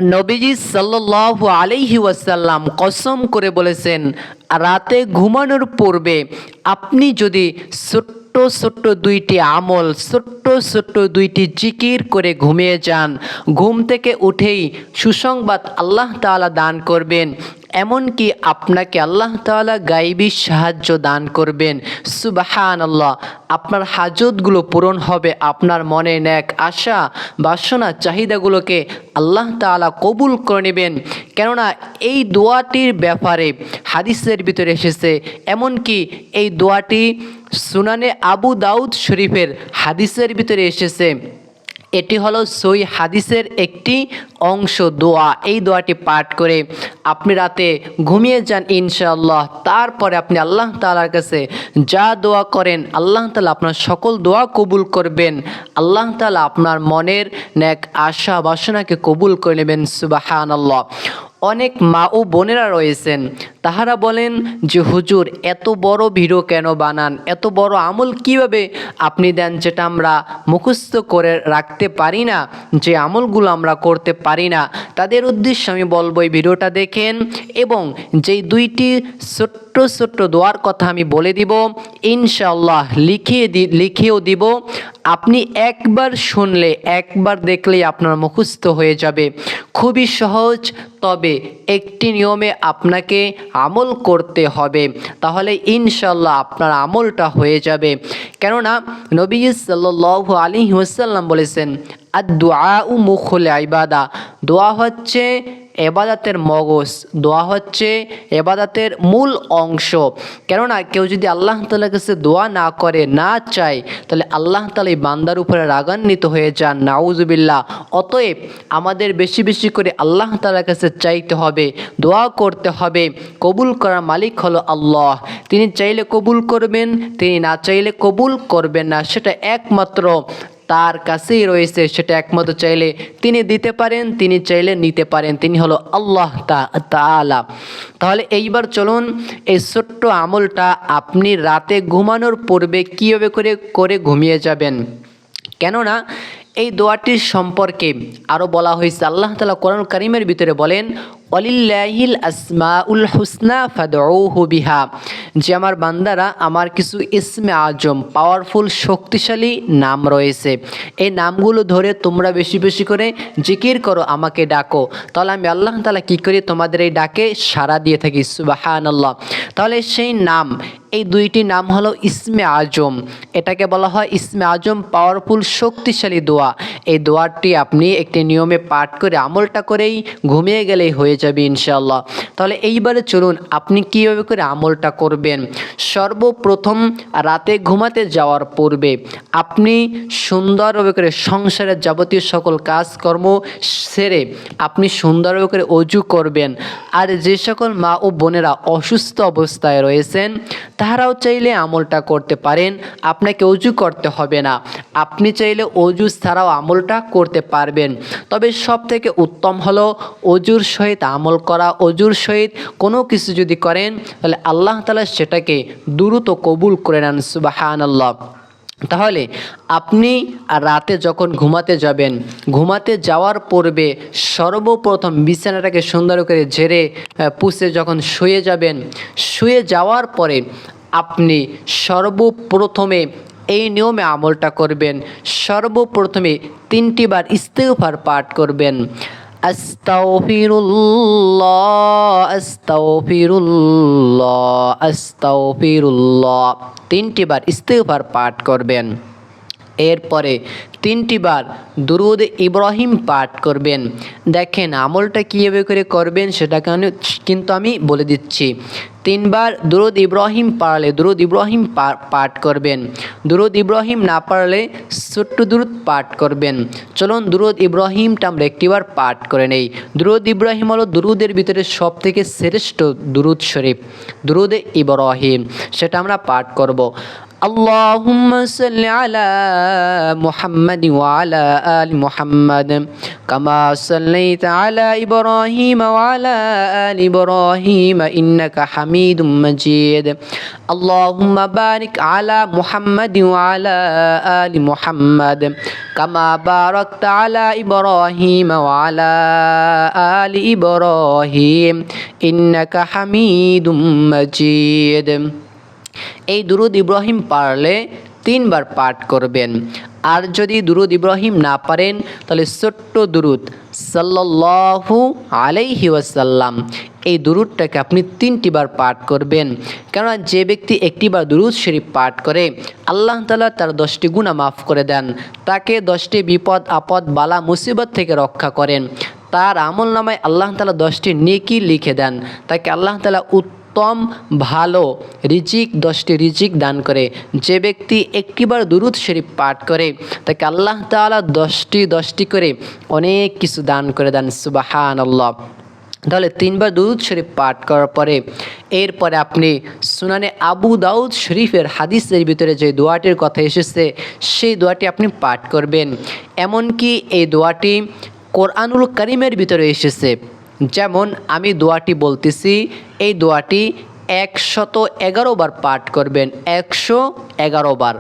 নবীজি সাল্লাল্লাহু আলাইহি ওয়াসাল্লাম কসম করে বলেছেন, রাতে ঘুমানোর পূর্বে আপনি যদি ছোট্ট ছোট্ট দুইটি আমল, ছোট্ট ছোট্ট দুইটি জিকির করে ঘুমিয়ে যান, ঘুম থেকে উঠেই সুসংবাদ আল্লাহ তাআলা দান করবেন। এমনকি আপনাকে আল্লাহ তাআলা গায়বী সাহায্য দান করবেন। সুবহানাল্লাহ। আপনার হাজতগুলো পূরণ হবে, আপনার মনে নেক আশা বাসনা চাহিদাগুলোকে আল্লাহ তাআলা কবুল করে নেবেন। কেননা এই দোয়াটির ব্যাপারে হাদিসের ভিতরে এসেছে, এমনকি এই দোয়াটি সুনানে আবু দাউদ শরীফের হাদিসের ভিতরে এসেছে। এটি হলো সই হাদিসের একটি অংশ দোয়া। এই দোয়াটি পাঠ করে আপনি রাতে ঘুমিয়ে যান ইনশাআল্লাহ। তারপরে আপনি আল্লাহ তাআলার কাছে যা দোয়া করেন, আল্লাহ তাআলা আপনার সকল দোয়া কবুল করবেন। আল্লাহ তাআলা আপনার মনের নেক আশা বাসনাকে কবুল করে নেবেন। সুবহানাল্লাহ। অনেক মা ও বোনেরা রয়েছেন, তাহারা বলেন যে হুজুর এত বড় ভিডিও কেন বানান, এত বড় আমল কিভাবে আপনি দেন যেটা আমরা মুখস্থ করে রাখতে পারি না, যে আমলগুলো আমরা করতে পারি না। তাদের উদ্দেশ্যে আমি বলবো এই ভিডিওটা দেখেন, এবং যেই দুইটি ছোট্ট ছোট্ট দোয়ার কথা আমি বলে দিব ইনশাআল্লাহ লিখিয়েও দিব। আপনি একবার শুনলে, একবার দেখলেই আপনার মুখস্থ হয়ে যাবে। খুবই সহজ, তবে একটি নিয়মে আপনাকে আমল করতে হবে, তাহলে ইনশাআল্লাহ আপনার আমলটা হয়ে যাবে। কেননা নবী সাল্লাল্লাহু আলাইহি ওয়াসাল্লাম বলেছেন, আদ-দুআউ মুখুল ইবাদা। দোয়া হচ্ছে এবাদাতের মগজ, দোয়া হচ্ছে এবাদাতের মূল অংশ। কেননা কেউ যদি আল্লাহ তাআলার কাছে দোয়া না করে, না চায়, তাহলে আল্লাহ তাআলা এই বান্দার উপরে রাগান্বিত হয়ে যান, নাউজুবিল্লাহ। অতএব আমাদের বেশি বেশি করে আল্লাহ তাআলার কাছে চাইতে হবে, দোয়া করতে হবে। কবুল করার মালিক হলো আল্লাহ। তিনি চাইলে কবুল করবেন, তিনি না চাইলে কবুল করবেন না। সেটা একমাত্র তার কাছেই রয়েছে, সেটা একমাত্র চাইলে তিনি দিতে পারেন, তিনি চাইলে নিতে পারেন। তিনি হলো আল্লাহ তাআলা। তাহলে এইবার চলুন এই ছোট্ট আমলটা আপনি রাতে ঘুমানোর পূর্বে কীভাবে করে ঘুমিয়ে যাবেন। কেননা এই দোয়াটির সম্পর্কে আরও বলা হয়েছে। আল্লাহ তাআলা কোরআন কারীমের ভিতরে বলেন, ওয়ালিল্লাহিল আসমাউল হুসনা ফাদউহু বিহা, যে আমার বান্দারা আমার কিছু ইসমে আজম, পাওয়ারফুল শক্তিশালী নাম রয়েছে, এই নামগুলো ধরে তোমরা বেশি বেশি করে জিকির করো, আমাকে ডাকো, তাহলে আমি আল্লাহ তাআলা কী করি, তোমাদের এই ডাকে সাড়া দিয়ে থাকি। সুবহানাল্লাহ। তাহলে সেই নাম, এই দুইটি নাম হলো ইসমে আজম, এটাকে বলা হয় ইসমে আজম, পাওয়ারফুল শক্তিশালী দোয়া। এই দোয়াটি আপনি একটি নিয়মে পাঠ করে আমলটা করেই ঘুমিয়ে গেলেই হয়ে যাবে ইনশাআল্লাহ। তাহলে এইবারে চলুন আপনি কীভাবে করে আমলটা করবেন। সর্বপ্রথম রাতে ঘুমাতে যাওয়ার পূর্বে আপনি সুন্দরভাবে করে সংসারের যাবতীয় সকল কাজকর্ম সেরে আপনি সুন্দরভাবে করে অজু করবেন। আর যে সকল মা ও বোনেরা অসুস্থ অবস্থায় রয়েছেন, তাহারাও চাইলে আমলটা করতে পারেন, আপনাকে অজু করতে হবে না, আপনি চাইলে অজু ছাড়াও আমলটা করতে পারবেন। তবে সব থেকে উত্তম হলো অজুর সহিত আমল করা। অজুর সহিত কোনো কিছু যদি করেন, তাহলে আল্লাহ তাআলা সেটাকে দ্রুত কবুল করে নেন। সুবহানাল্লাহ। তাহলে আপনি রাতে যখন ঘুমাতে যাবেন, ঘুমাতে যাওয়ার পূর্বে সর্বপ্রথম বিছানাটাকে সুন্দর করে ঝেড়ে পুছে যখন শুয়ে যাবেন, শুয়ে যাওয়ার পরে আপনি সর্বপ্রথমে এই নিয়মে আমলটা করবেন। সর্বপ্রথমে 3টি বার ইস্তিগফার পাঠ করবেন। আস্তাগফিরুল্লাহ আস্তাগফিরুল্লাহ আস্তাগফিরুল্লাহ, 3টি বার ইস্তিগফার পাঠ করবেন। এরপরে 3টি বার দুরূদ ইব্রাহিম পাঠ করবেন। দেখেন আমলটা কীভাবে করে করবেন সেটা কিন্তু আমি বলে দিচ্ছি। 3 বার দুরূদ ইব্রাহিম পারলে দুরূদ ইব্রাহিম পাঠ করবেন। দুরূদ ইব্রাহিম না পারলে ছোট্ট দুরূদ পাঠ করবেন। চলুন দুরূদ ইব্রাহিমটা আমরা একটিবার পাঠ করে নেই। দুরূদ ইব্রাহিম হলো দুরূদের ভিতরে সবথেকে শ্রেষ্ঠ দুরূদ শরীফ, দুরূদ ইব্রাহিম, সেটা আমরা পাঠ করব। اللهم صل على محمد وعلى آل محمد كما صليت على إبراهيم وعلى آل إبراهيم إنك حميد مجيد اللهم بارك على محمد وعلى آل محمد كما باركت على إبراهيم وعلى آل إبراهيم إنك حميد مجيد। এই দুরুদ ইব্রাহিম পারলে 3 বার পাঠ করবেন। আর যদি দুরুদ ইব্রাহিম না পারেন তাহলে ছোট্ট দুরুদ সাল্লাল্লাহু আলাইহি ওয়াসাল্লাম, এই দুরুদটাকে আপনি 3টি বার পাঠ করবেন। কেননা যে ব্যক্তি একটি বার দুরুদ শরীফ পাঠ করে আল্লাহ তাআলা তার 10টি গুনাহ মাফ করে দেন, তাকে 10টি বিপদ আপদ বালা মুসিবত থেকে রক্ষা করেন, তার আমল নামায় আল্লাহ তাআলা 10টি নেকি লিখে দেন, তাকে আল্লাহ তাআলা উত্তম ভালো রিজিক 10টি রিজিক দান করে। যে ব্যক্তি একটিবার দুরুদ শরীফ পাঠ করে তাকে আল্লাহ তাআলা 10টি করে অনেক কিছু দান করে দেন। সুবহানাল্লাহ। তাহলে 3 বার দুরুদ শরীফ পাঠ করার পরে এরপরে আপনি সুনানে আবু দাউদ শরীফের হাদিসের ভিতরে যে দোয়াটির কথা এসেছে সেই দোয়াটি আপনি পাঠ করবেন। এমনকি এই দোয়াটি কোরআনুল কারীমের ভিতরে এসেছে। যেমন আমি দোয়াটি বলতেছি, এই দোয়াটি 111 বার পাঠ করবেন, 111 বার।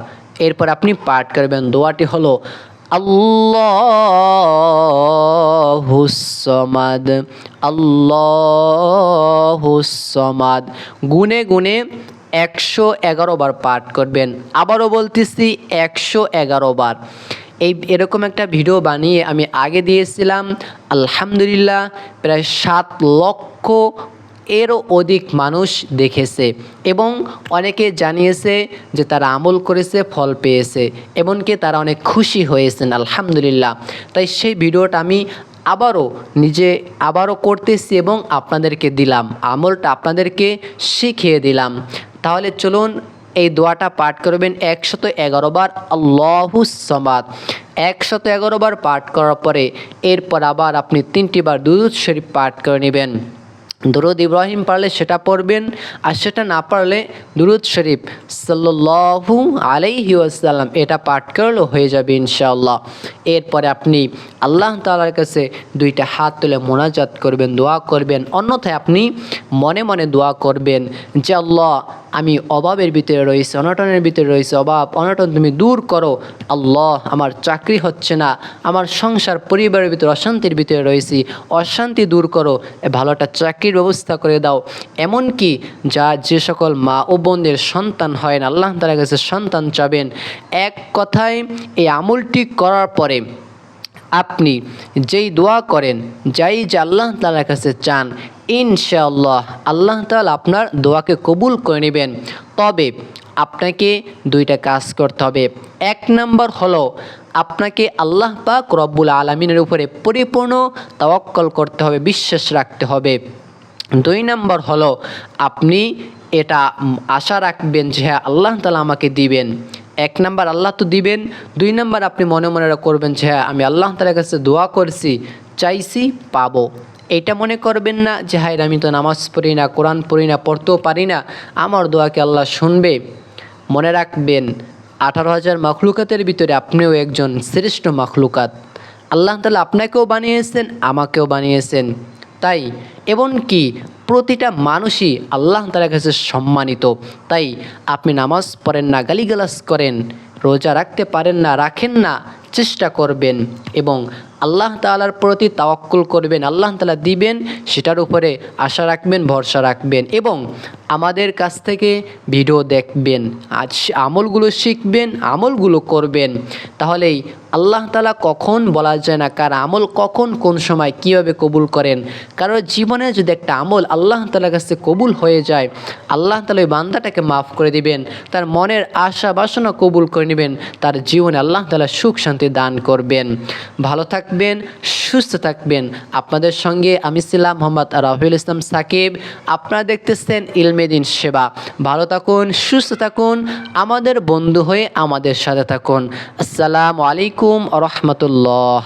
এরপর আপনি পাঠ করবেন, দোয়াটি হলো আল্লাহুস সামাদ, আল্লাহুস সামাদ। গুনে গুনে 111 বার পাঠ করবেন। আবারও বলতেছি 111 বার। এরকম একটা ভিডিও বানিয়ে আমি আগে দিয়েছিলাম, আলহামদুলিল্লাহ প্রায় 7 লক্ষ এরও অধিক মানুষ দেখেছে এবং অনেকে জানিয়েছে যে তারা আমল করেছে, ফল পেয়েছে, এমনকি তারা অনেক খুশি হয়েছেন আলহামদুলিল্লাহ। তাই সেই ভিডিওটা আমি আবারও করতেছি এবং আপনাদেরকে দিলাম, আমলটা আপনাদেরকে শিখিয়ে দিলাম। তাহলে চলুন এই দোয়াটা পাঠ করবেন 111 বার, আল্লাহুস সামাদ। 111 বার পাঠ করার পরে এরপর আবার আপনি 3টি বার দুরূদ শরীফ পাঠ করে নেবেন। দুরূদ ইব্রাহিম পারলে সেটা পড়বেন, আর সেটা না পারলে দুরূদ শরীফ সাল্লাল্লাহু আলাইহি ওয়াসাল্লাম এটা পাঠ করলেও হয়ে যাবে ইনশাআল্লাহ। এরপরে আপনি আল্লাহ তাআলার কাছে 2টা হাত তুলে মোনাজাত করবেন, দোয়া করবেন। অন্যথায় আপনি মনে মনে দোয়া করবেন যে আল্লাহ, আমি অভাবের ভিতরে রয়েছি, অনটনের ভিতরে রয়েছি, অভাব অনটন তুমি দূর করো। আল্লাহ, আমার চাকরি হচ্ছে না, আমার সংসার পরিবারের ভিতরে অশান্তির ভিতরে রয়েছি, অশান্তি দূর করো, ভালো একটা চাকরির ব্যবস্থা করে দাও। এমনকি যে সকল মা ও বোনদের সন্তান হয় না, আল্লাহ তাআলার কাছে সন্তান চাবেন। এক কথায় এই আমলটি করার পরে আপনি যেই দোয়া করেন, যে আল্লাহ তাআলার কাছে চান, ইনশাআল্লাহ আল্লাহ তাআলা আপনার দোয়াকে কবুল করে নেবেন। তবে আপনাকে 2টা কাজ করতে হবে। 1 নম্বর হলো আপনাকে আল্লাহ পাক রব্বুল আলামিনের উপরে পরিপূর্ণ তাওয়াক্কুল করতে হবে, বিশ্বাস রাখতে হবে। 2 নম্বর হলো আপনি এটা আশা রাখবেন যে হ্যাঁ আল্লাহ তাআলা আমাকে দিবেন। 1 নম্বর আল্লাহ তো দিবেন, 2 নম্বর আপনি মনে মনে করবেন যে হ্যাঁ আমি আল্লাহ তাআলার কাছে দোয়া করছি, চাইছি, পাবো। এইটা মনে করবেন না যে হায় আমি তো নামাজ পড়ি না, কোরআন পড়ি না, পড়তেও পারি না, আমার দোয়াকে আল্লাহ শুনবে। মনে রাখবেন 18,000 মাখলুকাতের ভিতরে আপনিও একজন শ্রেষ্ঠ মাখলুকাত। আল্লাহ তাআলা আপনাকেও বানিয়েছেন, আমাকেও বানিয়েছেন। তাই এমনকি প্রতিটা মানুষই আল্লাহ তাআলার কাছে সম্মানিত। তাই আপনি নামাজ পড়েন না, গালিগালাজ করেন, রোজা রাখতে পারেন না, রাখেন না, চেষ্টা করবেন এবং আল্লাহ তাআলার প্রতি তাওয়াক্কুল করবেন। আল্লাহ তাআলা দিবেন, সেটার উপরে আশা রাখবেন, ভরসা রাখবেন এবং আমাদের কাছ থেকে ভিডিও দেখবেন, আজ আমলগুলো শিখবেন, আমলগুলো করবেন। তাহলেই আল্লাহ তাআলা কখন বলা যায় না কার আমল কখন কোন সময় কীভাবে কবুল করেন। কারণ জীবনে যদি একটা আমল আল্লাহ তাআলার কাছে কবুল হয়ে যায়, আল্লাহ তাআলা ওই বান্দাটাকে মাফ করে দিবেন, তার মনের আশা বাসনা কবুল করে নেবেন, তার জীবনে আল্লাহ তাআলা সুখ শান্তি দান করবেন। ভালো থাকবেন, সুস্থ থাকবেন। আপনাদের সঙ্গে আমি ছিলাম মোহাম্মদ রাফিউল ইসলাম সাকিব। আপনারা দেখতেছেন ইলমে দিন সেবা। ভালো থাকুন, সুস্থ থাকুন, আমাদের বন্ধু হয়ে আমাদের সাথে থাকুন। আসসালামু আলাইকুম ওয়া রাহমাতুল্লাহ।